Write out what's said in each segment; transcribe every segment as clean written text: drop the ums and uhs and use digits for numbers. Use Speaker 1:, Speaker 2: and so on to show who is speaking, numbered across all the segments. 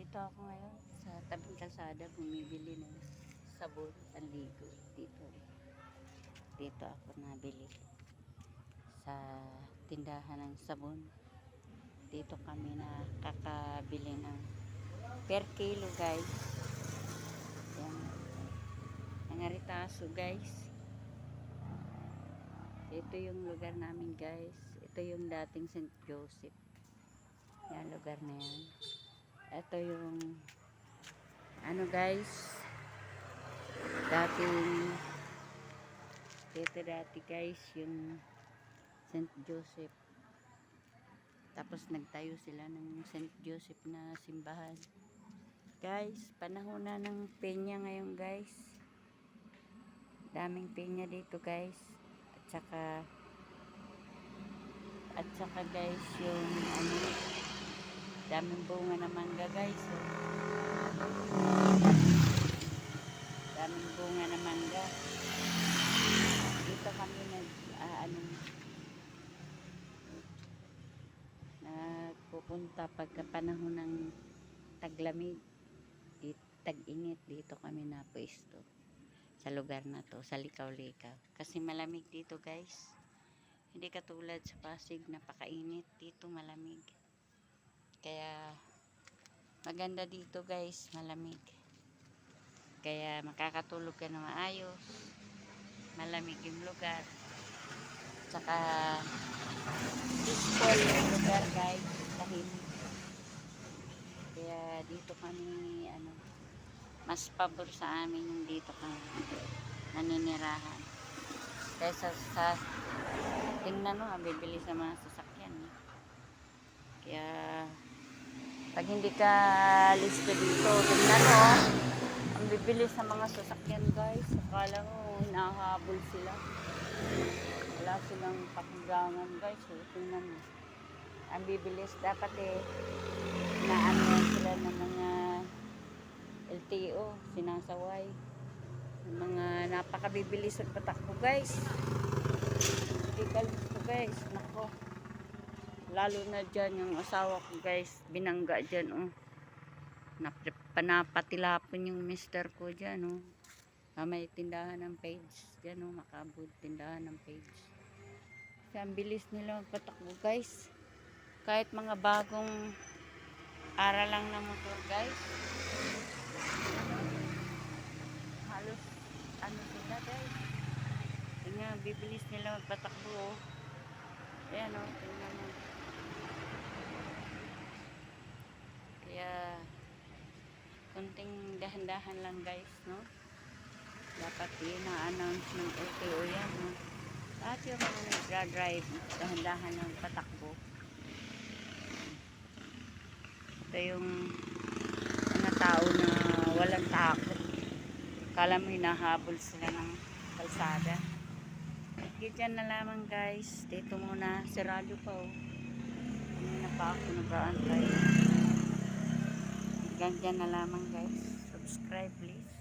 Speaker 1: Dito ako ngayon sa tabing kalsada bumibili ng sabon, panligo dito. Dito ako nabili sa tindahan ng sabon. Dito kami nakakabili ng per kilo, guys. Yan. Nangaritaso, guys. Ito yung lugar namin, guys. Ito yung dating St. Joseph. Yan, lugar na yan. Ito yung ano, guys, dati guys yung St. Joseph. Tapos nagtayo sila ng St. Joseph na simbahan, guys. Panahon na ng peña ngayon, guys. Daming peña dito, guys. At saka guys, yung ano, daming bunga na mangga, guys. Daming bunga na mangga. Dito kami nagpupunta pagka panahon ng taglamig, tag-init. Dito kami na pwesto sa lugar na to, sa Likaw-Likaw. Kasi malamig dito, guys. Hindi katulad sa Pasig, napakainit. Dito malamig. Kaya maganda dito, guys, malamig. Kaya makakatulog ka na maayos. Malamig yung lugar. Tsaka peaceful yung lugar, guys. Tahimik. Kaya dito kami mas pabor sa amin yung dito kami naninirahan. Kaysa sa tingnan mo, bibili sa mga sasakyan. Kaya pag hindi ka listo dito, tingnan mo, ang bibili sa mga sasakyan, guys. Akala mo hinahabol sila. Wala silang pakigangan, guys. Tingnan mo, ang bibilis dapat naano sila ng mga LTO, sinasaway. Mga napakabibilis at patakbo, guys. Hindi ka listo, guys. Nako, lalo na dyan yung asawa ko, guys, binangga dyan, oh. Panapatilapon yung mister ko dyan, oh. May tindahan ng page dyan, oh. Makabud, tindahan ng page. Kasi ang bilis nila magpatakbo, guys. Kahit mga bagong aral lang ng motor, guys, halos sila, guys. Tingnan, bibilis nila magpatakbo, oh. Ayan, oh, tingnan mo. Kaya konting dahan-dahan lang, guys, no? Dapat ina-announce ng LTO yan, no? Lahat yung mga nagdra-drive, dahan-dahan ng patakbo. Ito yung mga tao na walang takot. Kala mo hinahabol sila ng kalsada. Ganyan na lamang, guys. Dito muna, sirado pa, oh. Hindi na pa ako nag-aantay. Ganyan na lamang, guys. Subscribe, please.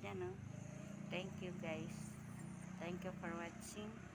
Speaker 1: Yan, oh. Thank you, guys. Thank you for watching.